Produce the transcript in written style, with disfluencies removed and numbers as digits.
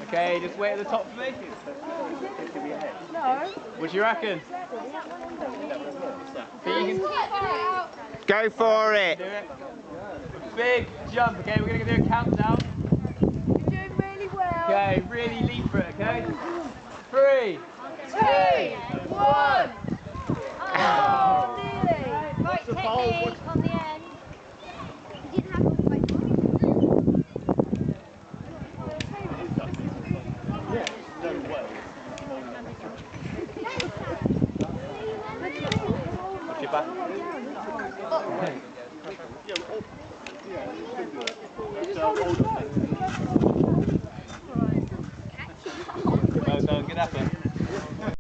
Okay, just wait at the top for me. No. What do you reckon? Go for it. Big jump, okay? We're going to do a countdown. You're doing really well. Okay, really leap for it, okay? 3, 2, 1. Oh, nearly. Right, technique on the end. You didn't have to quite Watch your back. Well done, good effort.